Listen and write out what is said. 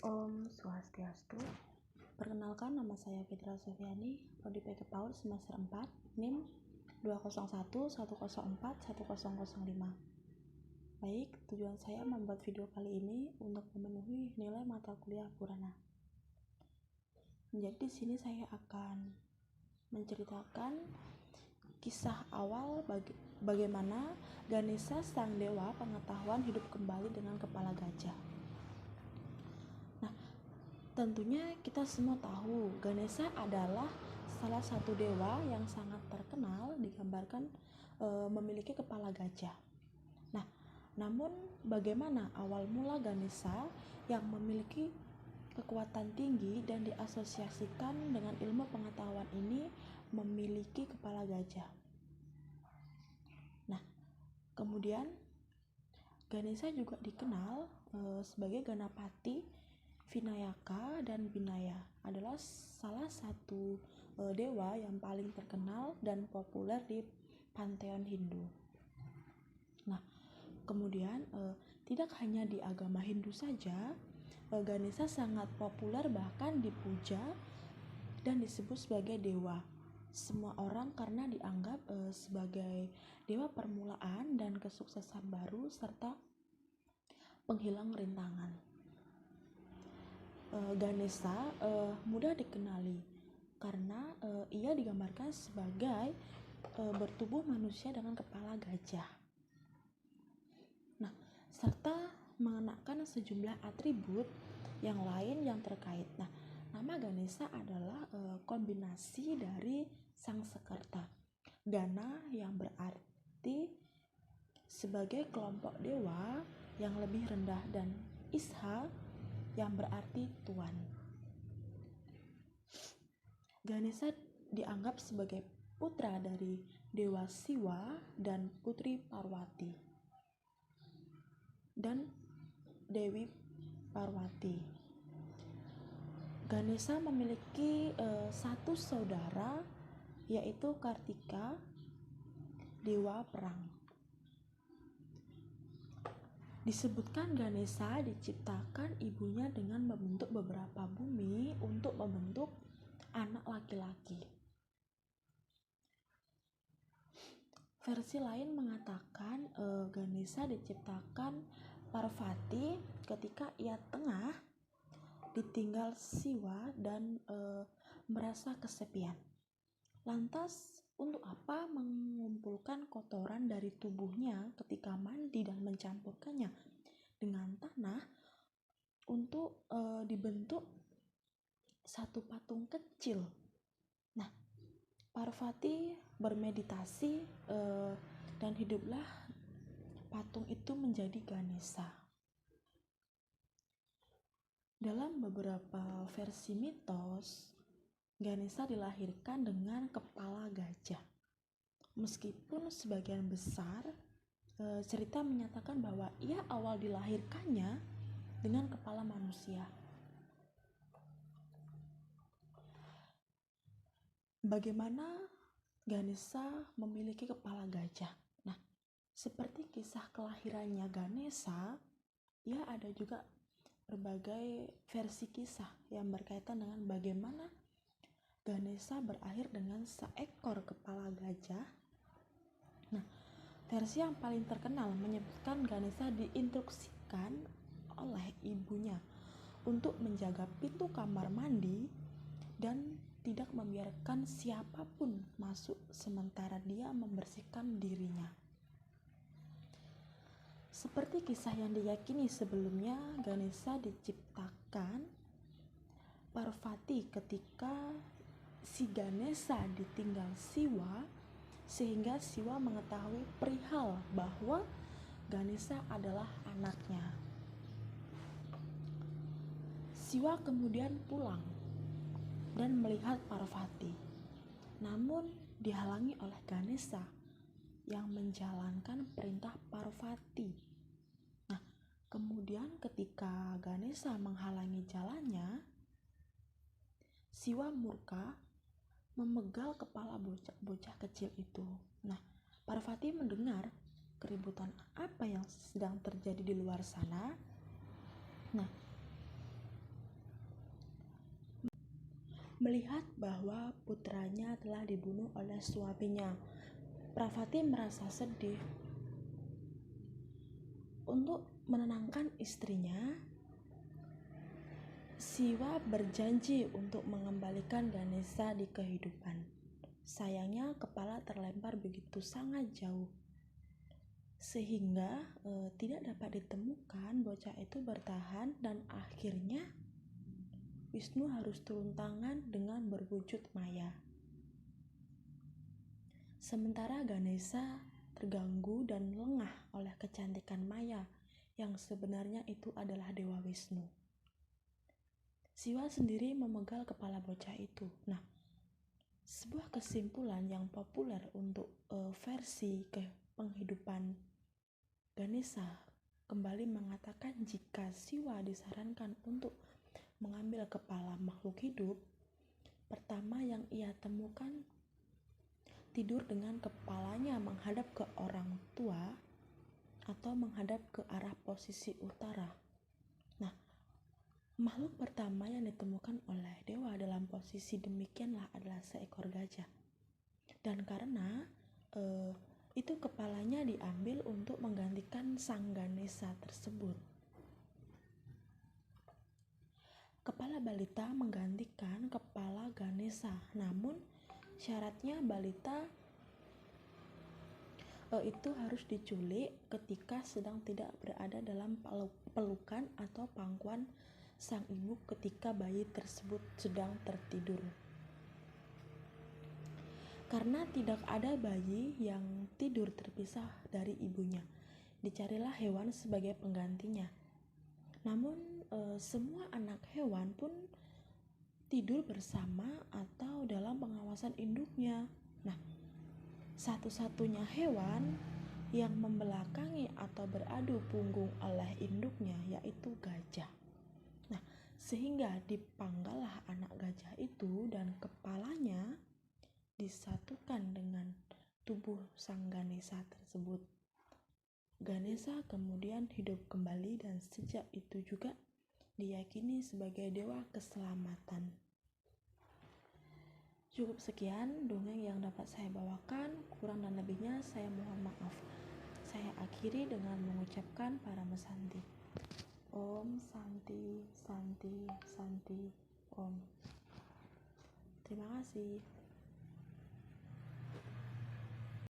Om Swastiastu. Perkenalkan, nama saya Fitra Sofiani, Prodi PK PAUD semester 4, NIM 201104105. Baik, tujuan saya membuat video kali ini untuk memenuhi nilai mata kuliah Purana. Jadi di sini saya akan menceritakan kisah awal bagaimana Ganesha sang dewa pengetahuan hidup kembali dengan kepala gajah. Tentunya kita semua tahu Ganesha adalah salah satu dewa yang sangat terkenal, digambarkan memiliki kepala gajah. Nah, namun bagaimana awal mula Ganesha yang memiliki kekuatan tinggi dan diasosiasikan dengan ilmu pengetahuan ini memiliki kepala gajah? Nah, kemudian Ganesha juga dikenal sebagai Ganapati, Vinayaka, dan Vinaya, adalah salah satu dewa yang paling terkenal dan populer di panteon Hindu. Nah, kemudian tidak hanya di agama Hindu saja, Ganesha sangat populer, bahkan dipuja dan disebut sebagai dewa semua orang karena dianggap sebagai dewa permulaan dan kesuksesan baru serta penghilang rintangan. Ganesha mudah dikenali karena ia digambarkan sebagai bertubuh manusia dengan kepala gajah. Nah, serta mengenakan sejumlah atribut yang lain yang terkait. Nah, nama Ganesha adalah kombinasi dari Sangsekerta, Gana yang berarti sebagai kelompok dewa yang lebih rendah, dan Isha yang berarti tuan. Ganesha dianggap sebagai putra dari Dewa Siwa dan Putri Parwati dan Dewi Parwati. Ganesha memiliki satu saudara, yaitu Kartika, dewa perang. Disebutkan Ganesha diciptakan ibunya dengan membentuk beberapa bumi untuk membentuk anak laki-laki. Versi lain mengatakan Ganesha diciptakan Parvati ketika ia tengah ditinggal Siwa dan merasa kesepian. Lantas, untuk apa mengumpulkan kotoran dari tubuhnya ketika mandi dan mencampurkannya dengan tanah untuk dibentuk satu patung kecil? Nah, Parvati bermeditasi dan hiduplah patung itu menjadi Ganesha. Dalam beberapa versi mitos, Ganesha dilahirkan dengan kepala gajah. Meskipun sebagian besar cerita menyatakan bahwa ia awal dilahirkannya dengan kepala manusia. Bagaimana Ganesha memiliki kepala gajah? Nah, seperti kisah kelahirannya Ganesha, ia ada juga berbagai versi kisah yang berkaitan dengan bagaimana Ganesha berakhir dengan seekor kepala gajah. Nah, versi yang paling terkenal menyebutkan Ganesha diinstruksikan oleh ibunya untuk menjaga pintu kamar mandi dan tidak membiarkan siapapun masuk sementara dia membersihkan dirinya. Seperti kisah yang diyakini sebelumnya, Ganesha diciptakan Parvati ketika si Ganesha ditinggal Siwa, sehingga Siwa mengetahui perihal bahwa Ganesha adalah anaknya. Siwa kemudian pulang dan melihat Parvati, namun dihalangi oleh Ganesha yang menjalankan perintah Parvati. Nah, kemudian ketika Ganesha menghalangi jalannya, Siwa murka memegal kepala bocah kecil itu. Nah, Parvati mendengar keributan apa yang sedang terjadi di luar sana. Nah, melihat bahwa putranya telah dibunuh oleh suaminya. Pravati merasa sedih. Untuk menenangkan istrinya, Siwa berjanji untuk mengembalikan Ganesha di kehidupan. Sayangnya kepala terlempar begitu sangat jauh, sehingga tidak dapat ditemukan. Bocah itu bertahan dan akhirnya Wisnu harus turun tangan dengan berwujud maya. Sementara Ganesha terganggu dan lengah oleh kecantikan Maya yang sebenarnya itu adalah Dewa Wisnu. Siwa sendiri memegal kepala bocah itu. Nah, sebuah kesimpulan yang populer untuk versi penghidupan Ganesha kembali mengatakan jika Siwa disarankan untuk mengambil kepala makhluk hidup, pertama yang ia temukan tidur dengan kepalanya menghadap ke orang tua atau menghadap ke arah posisi utara. Nah, makhluk pertama yang ditemukan oleh dewa dalam posisi demikianlah adalah seekor gajah. Dan karena itu kepalanya diambil untuk menggantikan sang Ganesha tersebut. Kepala balita menggantikan kepala Ganesha, namun syaratnya balita itu harus diculik ketika sedang tidak berada dalam pelukan atau pangkuan sang ibu ketika bayi tersebut sedang tertidur. Karena tidak ada bayi yang tidur terpisah dari ibunya, dicarilah hewan sebagai penggantinya. Namun semua anak hewan pun tidur bersama atau dalam pengawasan induknya. Nah, satu-satunya hewan yang membelakangi atau beradu punggung oleh induknya yaitu gajah. Nah, sehingga dipanggallah anak gajah itu dan kepalanya disatukan dengan tubuh sang Ganesha tersebut. Ganesha kemudian hidup kembali dan sejak itu juga diyakini sebagai dewa keselamatan. Cukup sekian dongeng yang dapat saya bawakan, kurang dan lebihnya saya mohon maaf. Saya akhiri dengan mengucapkan Parama Santi. Om Santi, Santi, Santi, Om. Terima kasih.